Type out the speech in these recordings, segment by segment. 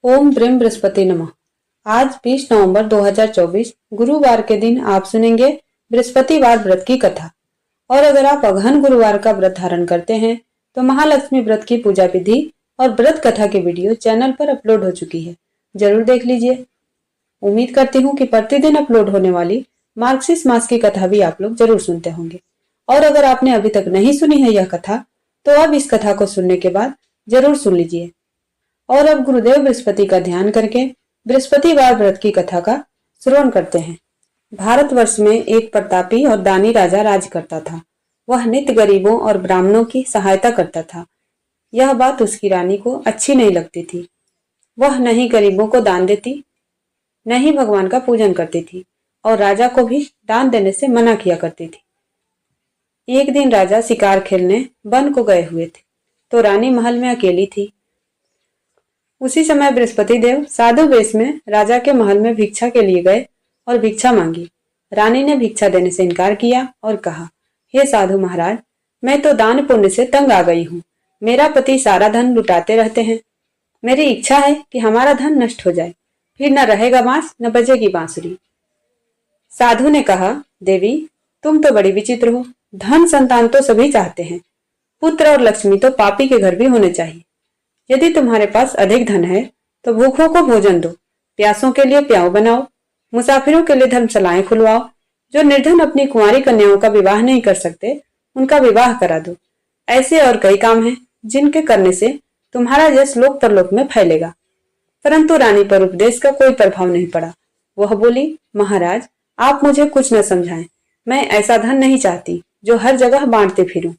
ओम brim Brihaspati नमः। आज 20 नवंबर 2024 गुरुवार के दिन आप सुनेंगे बृहस्पतिवार व्रत की कथा। और अगर आप अगहन गुरुवार का व्रत धारण करते हैं तो महालक्ष्मी व्रत की पूजा विधि और व्रत कथा की वीडियो चैनल पर अपलोड हो चुकी है, जरूर देख लीजिए। उम्मीद करती हूँ कि प्रतिदिन अपलोड होने वाली मार्गशीर्ष मास की कथा भी आप लोग जरूर सुनते होंगे। और अगर आपने अभी तक नहीं सुनी है यह कथा तो अब इस कथा को सुनने के बाद जरूर सुन लीजिए। और अब गुरुदेव बृहस्पति का ध्यान करके बृहस्पतिवार व्रत की कथा का श्रवण करते हैं। भारतवर्ष में एक प्रतापी और दानी राजा राज करता था। वह नित्य गरीबों और ब्राह्मणों की सहायता करता था। यह बात उसकी रानी को अच्छी नहीं लगती थी। वह न ही गरीबों को दान देती, न ही भगवान का पूजन करती थी और राजा को भी दान देने से मना किया करती थी। एक दिन राजा शिकार खेलने वन को गए हुए थे तो रानी महल में अकेली थी। उसी समय बृहस्पति देव साधु वेश में राजा के महल में भिक्षा के लिए गए और भिक्षा मांगी। रानी ने भिक्षा देने से इनकार किया और कहा, हे साधु महाराज, मैं तो दान पुण्य से तंग आ गई हूँ। मेरा पति सारा धन लुटाते रहते हैं। मेरी इच्छा है कि हमारा धन नष्ट हो जाए, फिर न रहेगा बांस न बजेगी बांसुरी। साधु ने कहा, देवी तुम तो बड़ी विचित्र हो। धन संतान तो सभी चाहते हैं, पुत्र और लक्ष्मी तो पापी के घर भी होने चाहिए। यदि तुम्हारे पास अधिक धन है तो भूखों को भोजन दो, प्यासों के लिए प्याऊ बनाओ, मुसाफिरों के लिए धर्मशालाएं खुलवाओ। जो निर्धन अपनी कुंवारी कन्याओं का विवाह नहीं कर सकते उनका विवाह करा दो। ऐसे और कई काम हैं जिनके करने से तुम्हारा यश लोक परलोक में फैलेगा। परंतु रानी पर उपदेश का कोई प्रभाव नहीं पड़ा। वह बोली, महाराज आप मुझे कुछ न समझाएं। मैं ऐसा धन नहीं चाहती जो हर जगह बांटते फिरूं।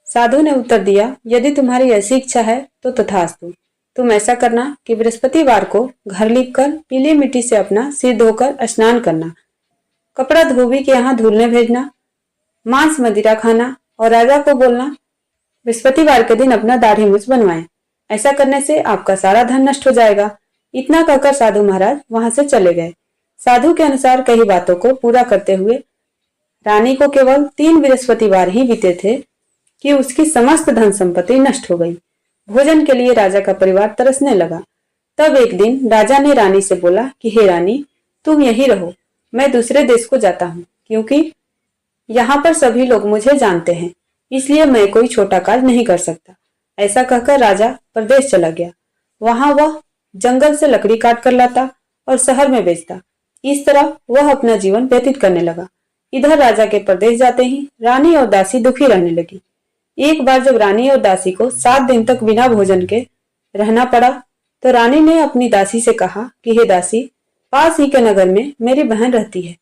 साधु ने उत्तर दिया, यदि तुम्हारी ऐसी इच्छा है तो तथास्तु। तुम ऐसा करना कि बृहस्पतिवार को घर लीपकर पीली मिट्टी से अपना सिर धोकर स्नान करना, कपड़ा धोबी के यहाँ धुलने भेजना, मांस मदिरा खाना और राजा को बोलना बृहस्पतिवार के दिन अपना दाढ़ी मूछ बनवाएं। ऐसा करने से आपका सारा धन नष्ट हो जाएगा। इतना कहकर साधु महाराज वहां से चले गए। साधु के अनुसार कई बातों को पूरा करते हुए रानी को केवल 3 बृहस्पतिवार ही बीते थे कि उसकी समस्त धन संपत्ति नष्ट हो गई। भोजन के लिए राजा का परिवार तरसने लगा। तब एक दिन राजा ने रानी से बोला कि हे रानी, तुम यहीं रहो, मैं दूसरे देश को जाता हूँ, क्योंकि यहाँ पर सभी लोग मुझे जानते हैं, इसलिए मैं कोई छोटा कार्य नहीं कर सकता। ऐसा कहकर राजा प्रदेश चला गया। वहां वह जंगल से लकड़ी काट कर लाता और शहर में बेचता। इस तरह वह अपना जीवन व्यतीत करने लगा। इधर राजा के प्रदेश जाते ही रानी और दासी दुखी रहने लगी। एक बार जब रानी और दासी को 7 दिन तक बिना भोजन के रहना पड़ा तो रानी ने अपनी दासी से कहा कि हे दासी, पास ही के नगर में मेरी बहन रहती है।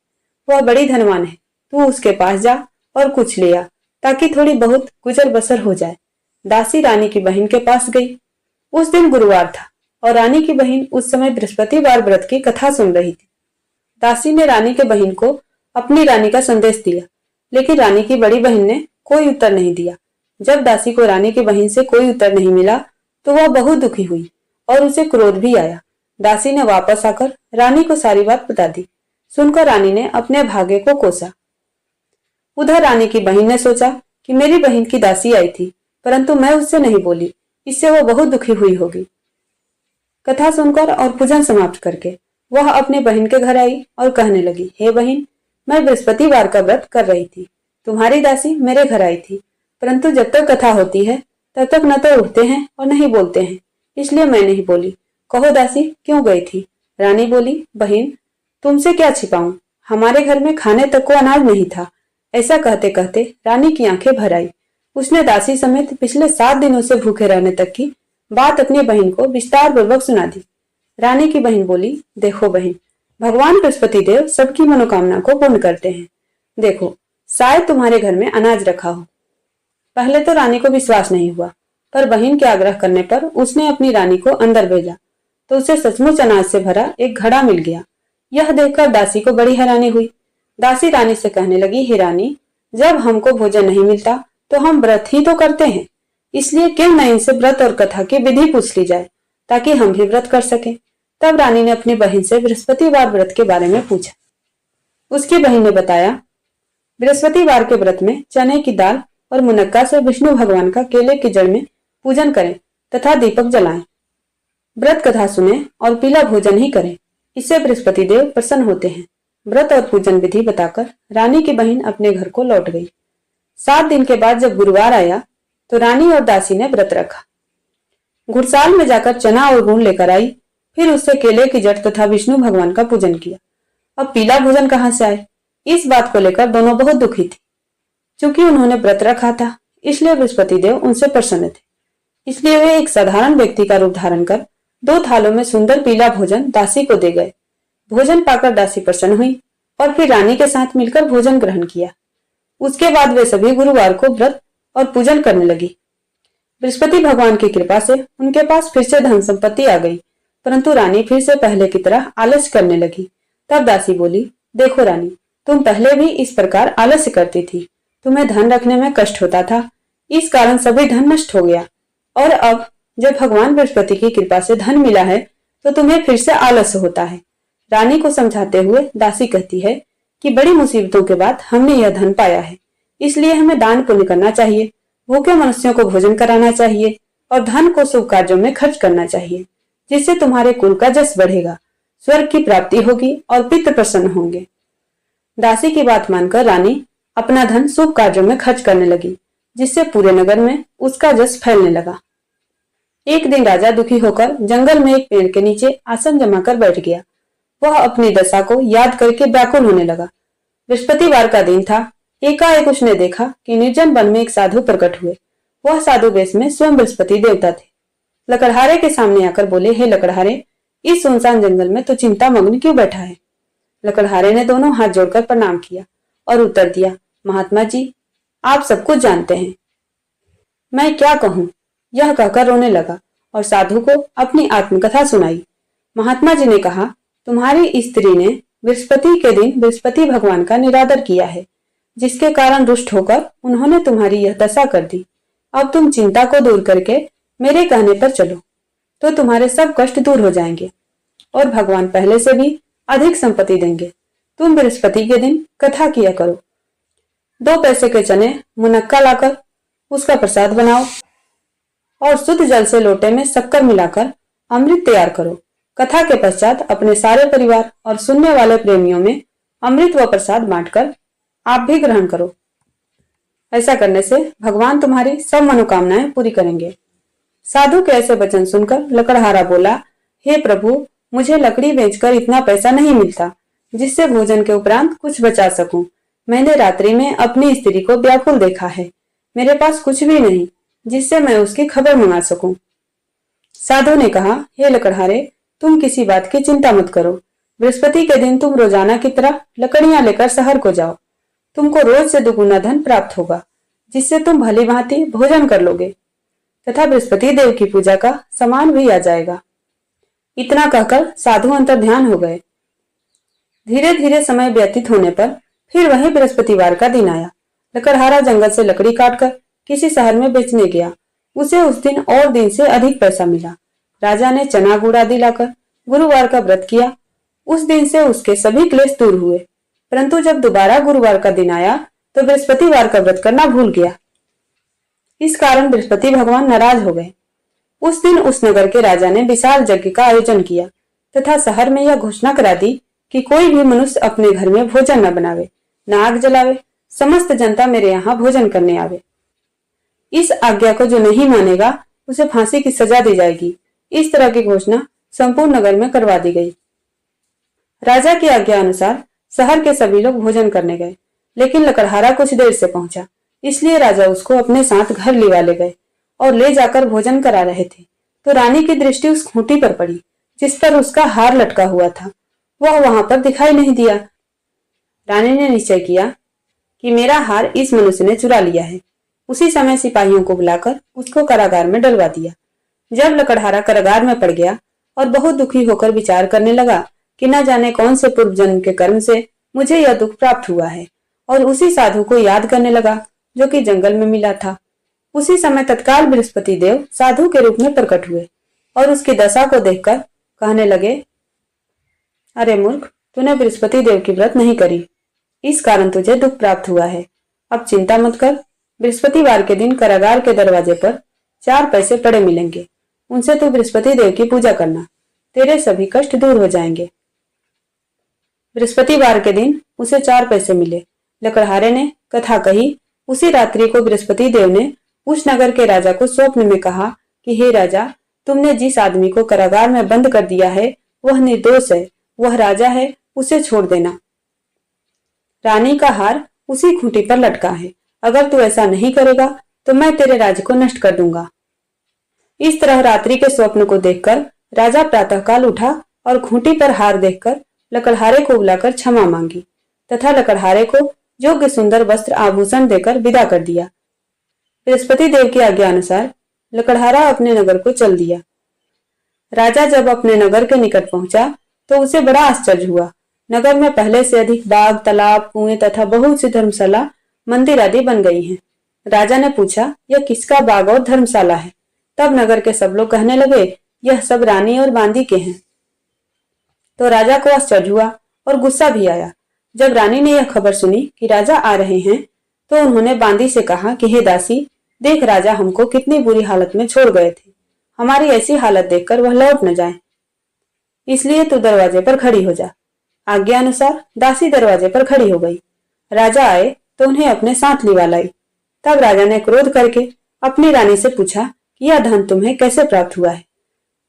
वह बड़ी धनवान है, तू उसके पास जा और कुछ ले आ ताकि थोड़ी बहुत गुजर बसर हो जाए। दासी रानी की बहन के पास गई। उस दिन गुरुवार था और रानी की बहन उस समय बृहस्पतिवार व्रत की कथा सुन रही थी। दासी ने रानी के बहन को अपनी रानी का संदेश दिया, लेकिन रानी की बड़ी बहन ने कोई उत्तर नहीं दिया। जब दासी को रानी की बहन से कोई उत्तर नहीं मिला तो वह बहुत दुखी हुई और उसे क्रोध भी आया। दासी ने वापस आकर रानी को सारी बात बता दी। सुनकर रानी ने अपने भाग्य को कोसा। उधर रानी की बहन ने सोचा कि मेरी बहन की दासी आई थी, परंतु मैं उससे नहीं बोली, इससे वह बहुत दुखी हुई होगी। कथा सुनकर और पूजन समाप्त करके वह अपनी बहन के घर आई और कहने लगी, हे बहन, मैं बृहस्पतिवार का व्रत कर रही थी। तुम्हारी दासी मेरे घर आई थी, परंतु जब तक कथा होती है तब तक न तो उठते हैं और नहीं बोलते हैं, इसलिए मैं नहीं बोली। कहो दासी, क्यों गई थी? रानी बोली, बहन तुमसे क्या छिपाऊं, हमारे घर में खाने तक को अनाज नहीं था। ऐसा कहते कहते रानी की आंखें भर आई। उसने दासी समेत पिछले 7 दिनों से भूखे रहने तक की बात अपनी बहन को विस्तार पूर्वक सुना दी। रानी की बहन बोली, देखो बहन, भगवान बृहस्पति देव सबकी मनोकामना को पूर्ण करते हैं। देखो, शायद तुम्हारे घर में अनाज रखा हो। पहले तो रानी को विश्वास नहीं हुआ, पर बहन के आग्रह करने पर उसने अपनी रानी को अंदर भेजा तो उसे सचमुच अनाज से भरा एक घड़ा मिल गया। यह देखकर दासी को बड़ी हैरानी हुई। दासी रानी से कहने लगी, हे रानी, जब हमको भोजन नहीं मिलता तो हम व्रत ही तो करते हैं, इसलिए क्यों न इनसे व्रत और कथा की विधि पूछ ली जाए ताकि हम भी व्रत कर सकें। तब रानी ने अपनी बहन से बृहस्पतिवार व्रत के बारे में पूछा। उसकी बहन ने बताया, बृहस्पतिवार के व्रत में चने की दाल और मुनक्का से विष्णु भगवान का केले की जड़ में पूजन करें तथा दीपक जलाएं। व्रत कथा सुने और पीला भोजन ही करें, इससे बृहस्पति देव प्रसन्न होते हैं। व्रत और पूजन विधि बताकर रानी की बहन अपने घर को लौट गई। 7 दिन के बाद जब गुरुवार आया तो रानी और दासी ने व्रत रखा। घुड़साल में जाकर चना और गुड़ लेकर आई, फिर उससे केले की जड़ तथा विष्णु भगवान का पूजन किया। अब पीला भोजन कहां से आए, इस बात को लेकर दोनों बहुत दुखी थी। चूंकि उन्होंने व्रत रखा था, इसलिए बृहस्पति देव उनसे प्रसन्न थे। इसलिए वे एक साधारण व्यक्ति का रूप धारण कर 2 थालों में सुंदर पीला भोजन दासी को दे गए। भोजन पाकर दासी प्रसन्न हुई और फिर रानी के साथ मिलकर भोजन ग्रहण किया। उसके बाद वे सभी गुरुवार को व्रत और पूजन करने लगी। बृहस्पति भगवान की कृपा से उनके पास फिर से धन संपत्ति आ गई, परंतु रानी फिर से पहले की तरह आलस्य करने लगी। तब दासी बोली, देखो रानी, तुम पहले भी इस प्रकार आलस्य करती थी, तुम्हें धन रखने में कष्ट होता था, इस कारण सभी धन नष्ट हो गया, और अब जब भगवान बृहस्पति की कृपा से धन मिला है तो तुम्हें फिर से आलस्य होता है। रानी को समझाते हुए दासी कहती है कि बड़ी मुसीबतों के बाद हमने यह धन पाया है, इसलिए हमें दान पुण्य करना चाहिए, भूखे मनुष्यों को भोजन कराना चाहिए और धन को शुभ कार्यों में खर्च करना चाहिए, जिससे तुम्हारे कुल का जस बढ़ेगा, स्वर्ग की प्राप्ति होगी और पितृ प्रसन्न होंगे। दासी की बात मानकर रानी अपना धन शुभ कार्यों में खर्च करने लगी, जिससे पूरे नगर में उसका जस फैलने लगा। एक दिन राजा दुखी होकर जंगल में एक पेड़ के नीचे आसन जमाकर बैठ गया। वह अपनी दशा को याद करके व्याकुल होने लगा। बृहस्पतिवार का दिन था। एकाएक उसने देखा कि निर्जन वन में एक साधु प्रकट हुए। वह साधु वेश में स्वयं बृहस्पति देवता थे। लकड़हारे के सामने आकर बोले, हे लकड़हारे, इस सुनसान जंगल में तो चिंता मग्न क्यों बैठा है? लकड़हारे ने दोनों हाथ जोड़कर प्रणाम किया और उत्तर दिया, महात्मा जी, आप सब कुछ जानते हैं, मैं क्या कहूँ? यह कहकर रोने लगा और साधु को अपनी आत्मकथा सुनाई। महात्मा जी ने कहा, तुम्हारी स्त्री ने बृहस्पति के दिन बृहस्पति भगवान का निरादर किया है, जिसके कारण रुष्ट होकर उन्होंने तुम्हारी यह दशा कर दी। अब तुम चिंता को दूर करके मेरे कहने पर चलो, तो तुम्हारे सब कष्ट दूर हो जाएंगे और भगवान पहले से भी अधिक संपत्ति देंगे। तुम बृहस्पति के दिन कथा किया करो। 2 पैसे के चने मुनक्का लाकर उसका प्रसाद बनाओ और शुद्ध जल से लोटे में शक्कर मिलाकर अमृत तैयार करो। कथा के पश्चात अपने सारे परिवार और सुनने वाले प्रेमियों में अमृत व प्रसाद बांटकर आप भी ग्रहण करो। ऐसा करने से भगवान तुम्हारी सब मनोकामनाएं पूरी करेंगे। साधु के ऐसे वचन सुनकर लकड़हारा बोला, हे प्रभु, मुझे लकड़ी बेचकर इतना पैसा नहीं मिलता जिससे भोजन के उपरांत कुछ बचा सकूं। मैंने रात्रि में अपनी स्त्री को व्याकुल देखा है। मेरे पास कुछ भी नहीं जिससे मैं उसकी खबर मंगा सकूं। साधु ने कहा, हे लकड़हारे, तुम किसी बात की चिंता मत करो। बृहस्पति के दिन तुम रोजाना की तरह लकड़ियां लेकर शहर को जाओ। तुमको रोज से दुगुना धन प्राप्त होगा, जिससे तुम भली भांति भोजन कर लोगे तथा बृहस्पति देव की पूजा का सामान भी आ जाएगा। इतना कहकर साधु अंतर्ध्यान हो गए। धीरे धीरे समय व्यतीत होने पर फिर वही बृहस्पतिवार का दिन आया। लकड़हारा जंगल से लकड़ी काटकर किसी शहर में बेचने गया। उसे उस दिन और दिन से अधिक पैसा मिला। राजा ने चना गुड़ आदि लाकर गुरुवार का व्रत किया। उस दिन से उसके सभी क्लेश दूर हुए, परंतु जब दोबारा गुरुवार का दिन आया तो बृहस्पतिवार का व्रत करना भूल गया। इस कारण बृहस्पति भगवान नाराज हो गए। उस दिन उस नगर के राजा ने विशाल यज्ञ का आयोजन किया तथा शहर में यह घोषणा करा दी कि कोई भी मनुष्य अपने घर में भोजन न बनावे, न आग जलावे, समस्त जनता मेरे यहाँ भोजन करने आवे। इस आज्ञा को जो नहीं मानेगा उसे फांसी की सजा दी जाएगी। इस तरह की घोषणा संपूर्ण नगर में करवा दी गई। राजा की आज्ञा अनुसार शहर के सभी लोग भोजन करने गए, लेकिन लकड़हारा कुछ देर से पहुंचा, इसलिए राजा उसको अपने साथ घर लिवा ले गए और ले जाकर भोजन करा रहे थे तो रानी की दृष्टि उस खूंटी पर पड़ी जिस पर उसका हार लटका हुआ था। वह वहां पर दिखाई नहीं दिया। रानी ने निश्चय किया कि मेरा हार इस मनुष्य ने चुरा लिया है। उसी समय सिपाहियों को बुलाकर उसको कारागार में डलवा दिया। जब लकड़हारा कारागार में पड़ गया और बहुत दुखी होकर विचार करने लगा कि न जाने कौन से पूर्व जन्म के कर्म से मुझे यह दुख प्राप्त हुआ है, और उसी साधु को याद करने लगा जो कि जंगल में मिला था। उसी समय तत्काल बृहस्पति देव साधु के रूप में प्रकट हुए और उसकी दशा को देखकर कहने लगे, अरे मूर्ख, तूने बृहस्पति देव की व्रत नहीं करी, इस कारण तुझे दुख प्राप्त हुआ है। अब चिंता मत कर, बृहस्पतिवार के दिन कारागार के दरवाजे पर 4 पैसे पड़े मिलेंगे। उनसे तू बृहस्पति देव की पूजा करना, तेरे सभी कष्ट दूर हो जाएंगे। बृहस्पतिवार के दिन उसे 4 पैसे मिले। लकड़हारे ने कथा कही। उसी रात्रि को बृहस्पति देव ने उस नगर के राजा को स्वप्न में कहा कि हे राजा, तुमने जिस आदमी को कारागार में बंद कर दिया है वह निर्दोष है, वह राजा है, उसे छोड़ देना। रानी का हार उसी खूंटी पर लटका है, अगर तू ऐसा नहीं करेगा तो मैं तेरे राज्य को नष्ट कर दूंगा। इस तरह रात्रि के स्वप्न को देखकर राजा प्रातःकाल उठा और खूंटी पर हार देखकर लकड़हारे को बुलाकर क्षमा मांगी तथा लकड़हारे को योग्य सुंदर वस्त्र आभूषण देकर विदा कर दिया। बृहस्पति देव की आज्ञा अनुसार लकड़हारा अपने नगर को चल दिया। राजा जब अपने नगर के निकट पहुंचा तो उसे बड़ा आश्चर्य हुआ। नगर में पहले से अधिक बाग, तालाब, कुएं तथा बहुत सी धर्मशाला, मंदिर आदि बन गई हैं। राजा ने पूछा, यह किसका बाग और धर्मशाला है? तब नगर के सब लोग कहने लगे, यह सब रानी और बांदी के हैं। तो राजा को आश्चर्य हुआ और गुस्सा भी आया। जब रानी ने यह खबर सुनी कि राजा आ रहे हैं तो उन्होंने बांदी से कहा कि हे दासी, देख राजा हमको कितनी बुरी हालत में छोड़ गए थे, हमारी ऐसी हालत देखकर वह लौट न जाए, इसलिए तू दरवाजे पर खड़ी हो जा। आज्ञा अनुसार दासी दरवाजे पर खड़ी हो गई। राजा आए तो उन्हें अपने साथ लिवा लाई। तब राजा ने क्रोध करके अपनी रानी से पूछा कि यह धन तुम्हें कैसे प्राप्त हुआ है?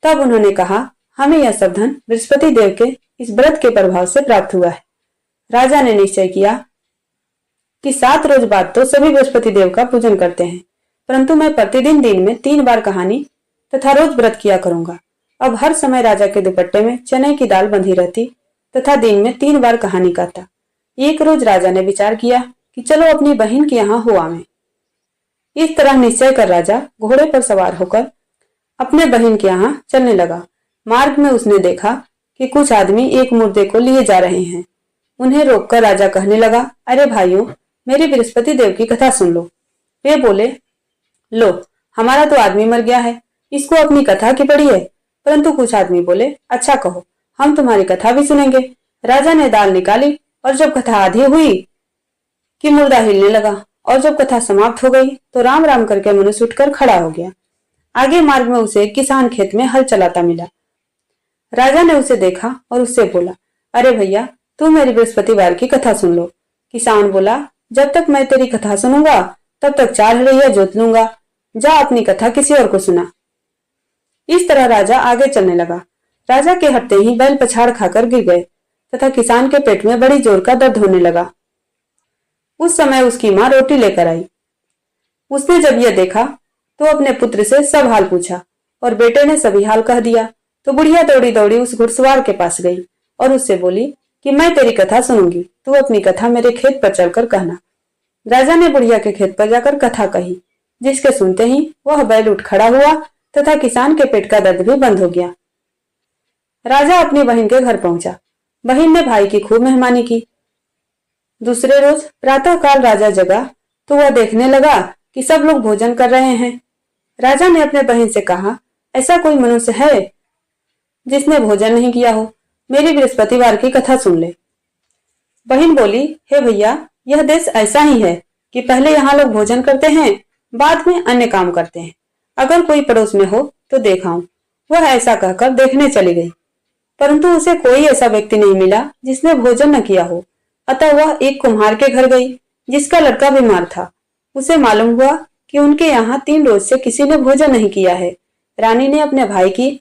तब उन्होंने कहा, हमें यह सब धन बृहस्पति देव के इस व्रत के प्रभाव से प्राप्त हुआ है। राजा ने निश्चय किया कि 7 रोज बाद तो सभी बृहस्पति देव का पूजन करते हैं, परंतु मैं प्रतिदिन दिन में 3 बार कहानी तथा रोज व्रत किया करूंगा। अब हर समय राजा के दुपट्टे में चने की दाल बंधी रहती तथा दिन में 3 बार कहानी गाता। एक रोज राजा ने विचार किया कि चलो अपनी बहन के यहाँ हो आवें। इस तरह निश्चय कर राजा घोड़े पर सवार होकर अपने बहन के यहाँ चलने लगा। मार्ग में उसने देखा कि कुछ आदमी एक मुर्दे को लिए जा रहे हैं। उन्हें रोककर राजा कहने लगा, अरे भाइयों, मेरी बृहस्पति देव की कथा सुन लो। वे बोले, लो, हमारा तो आदमी मर गया है, इसको अपनी कथा की पड़ी है। परंतु कुछ आदमी बोले, अच्छा कहो, हम तुम्हारी कथा भी सुनेंगे। राजा ने दाल निकाली और जब कथा आधी हुई कि मुर्दा हिलने लगा और जब कथा समाप्त हो गई तो राम राम करके मनुष्य उठकर खड़ा हो गया। आगे मार्ग में उसे एक किसान खेत में हल चलाता मिला। राजा ने उसे देखा और उससे बोला, अरे भैया, तू मेरी बृहस्पतिवार की कथा सुन लो। किसान बोला, जब तक मैं तेरी कथा सुनूंगा तब तक 4 हड़ैया जोत लूंगा, जा अपनी कथा किसी और को सुना। इस तरह राजा आगे चलने लगा। राजा के हटते ही बैल पछाड़ खाकर गिर गए तथा किसान के पेट में बड़ी जोर का दर्द होने लगा। उस समय उसकी मां रोटी लेकर आई। उसने जब यह देखा तो अपने पुत्र से सब हाल पूछा और बेटे ने सभी हाल कह दिया। तो बुढ़िया दौड़ी दौड़ी उस घुड़सवार के पास गई और उससे बोली कि मैं तेरी कथा सुनूंगी, तू अपनी कथा मेरे खेत पर चलकर कहना। राजा ने बुढ़िया के खेत पर जाकर कथा कही, जिसके सुनते ही वह बैल उठ खड़ा हुआ तथा किसान के पेट का दर्द भी बंद हो गया। राजा अपनी बहन के घर पहुंचा। बहन ने भाई की खूब मेहमानी की। दूसरे रोज प्रातःकाल राजा जगा तो वह देखने लगा कि सब लोग भोजन कर रहे हैं। राजा ने अपने बहन से कहा, ऐसा कोई मनुष्य है जिसने भोजन नहीं किया हो? मेरी बृहस्पतिवार की कथा सुन ले। बहन बोली, हे भैया, यह देश ऐसा ही है कि पहले यहाँ लोग भोजन करते हैं, बाद में अन्य काम करते हैं। अगर कोई पड़ोस में हो तो देखाऊं। वह ऐसा कहकर देखने चली गई, परंतु उसे कोई ऐसा व्यक्ति नहीं मिला जिसने भोजन न किया हो। अतः वह एक कुम्हार के घर गई जिसका लड़का बीमार था। उसे मालूम हुआ कि उनके यहाँ 3 रोज से किसी ने भोजन नहीं किया है। रानी ने अपने भाई की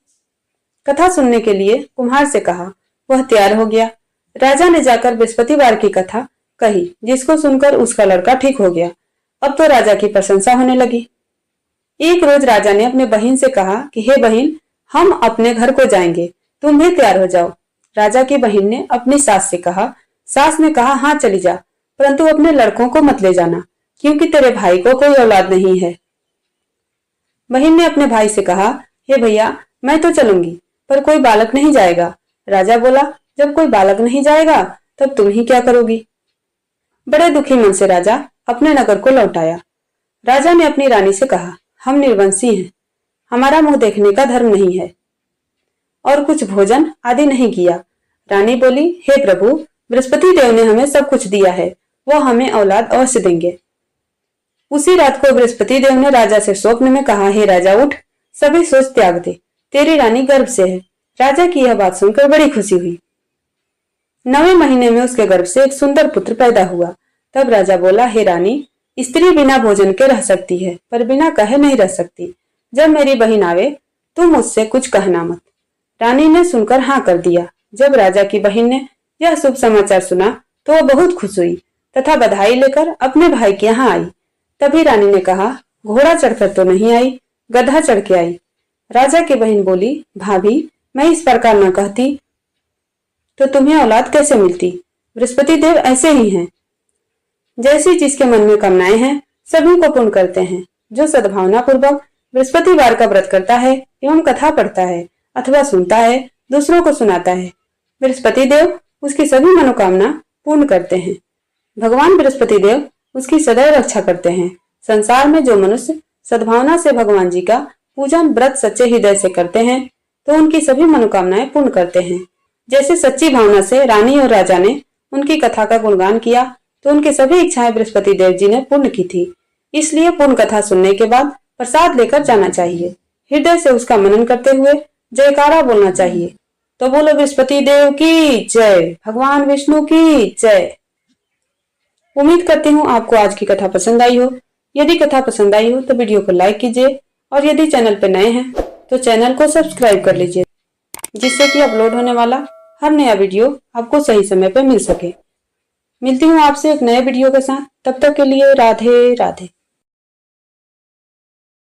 कथा सुनने के लिए कुम्हार से कहा। वह तैयार हो गया। राजा ने जाकर बृहस्पतिवार की कथा कही, जिसको सुनकर उसका लड़का ठीक हो गया। अब तो राजा की प्रशंसा होने लगी। एक रोज राजा ने अपने बहन से कहा कि हे बहन, हम अपने घर को जाएंगे, तुम भी तैयार हो जाओ। राजा की बहन ने अपनी सास से कहा। सास ने कहा, हाँ चली जा, परंतु अपने लड़कों को मत ले जाना, क्योंकि तेरे भाई को कोई औलाद नहीं है। बहन ने अपने भाई से कहा, हे भैया, मैं तो चलूंगी, पर कोई बालक नहीं जाएगा। राजा बोला, जब कोई बालक नहीं जाएगा तब तुम ही क्या करोगी? बड़े दुखी मन से राजा अपने नगर को लौट आया। राजा ने अपनी रानी से कहा, हम निर्वंशी हैं, हमारा मुंह देखने का धर्म नहीं है और कुछ भोजन आदि नहीं किया। रानी बोली, हे प्रभु, बृहस्पति देव ने हमें सब कुछ दिया है, वो हमें औलाद अवश्य देंगे। उसी रात को बृहस्पति देव ने राजा से स्वप्न में कहा, हे राजा उठ, सभी सोच त्याग दे, तेरी रानी गर्भ से है। राजा की यह बात सुनकर बड़ी खुशी हुई। 9वें महीने में उसके गर्भ से एक सुंदर पुत्र पैदा हुआ। तब राजा बोला, हे रानी, स्त्री बिना भोजन के रह सकती है, पर बिना कहे नहीं रह सकती। जब मेरी बहन आवे तुम मुझसे कुछ कहना मत। रानी ने सुनकर हाँ कर दिया। जब राजा की बहन ने यह शुभ समाचार सुना तो वह बहुत खुश हुई तथा बधाई लेकर अपने भाई के यहाँ आई। तभी रानी ने कहा, घोड़ा चढ़कर तो नहीं आई, गधा चढ़ के आई। राजा की बहन बोली, भाभी, मैं इस प्रकार न कहती तो तुम्हें औलाद कैसे मिलती? बृहस्पति देव ऐसे ही हैं, जैसी जिसके मन में कामनाएं हैं सभी को पूर्ण करते हैं। जो सद्भावना पूर्वक बृहस्पतिवार का व्रत करता है एवं कथा पढ़ता है अथवा सुनता है, दूसरों को सुनाता है, बृहस्पति देव उसकी सभी मनोकामना पूर्ण करते हैं। भगवान बृहस्पति देव उसकी सदैव रक्षा करते हैं। संसार में जो मनुष्य सद्भावना से भगवान जी का पूजन व्रत सच्चे हृदय से करते हैं तो उनकी सभी मनोकामनाएं पूर्ण करते हैं। जैसे सच्ची भावना से रानी और राजा ने उनकी कथा का गुणगान किया तो उनकी सभी इच्छाएं बृहस्पति देव जी ने पूर्ण की थी। इसलिए पूर्ण कथा सुनने के बाद प्रसाद लेकर जाना चाहिए। हृदय से उसका मनन करते हुए जयकारा बोलना चाहिए। तो बोलो बृहस्पति देव की जय, भगवान विष्णु की जय। उम्मीद करती हूँ आपको आज की कथा पसंद आई हो। यदि कथा पसंद आई हो तो वीडियो को लाइक कीजिए और यदि चैनल पर नए हैं तो चैनल को सब्सक्राइब कर लीजिए, जिससे कि अपलोड होने वाला हर नया वीडियो आपको सही समय पर मिल सके। मिलती हूँ आपसे एक नए वीडियो के साथ, तब तक के लिए राधे राधे।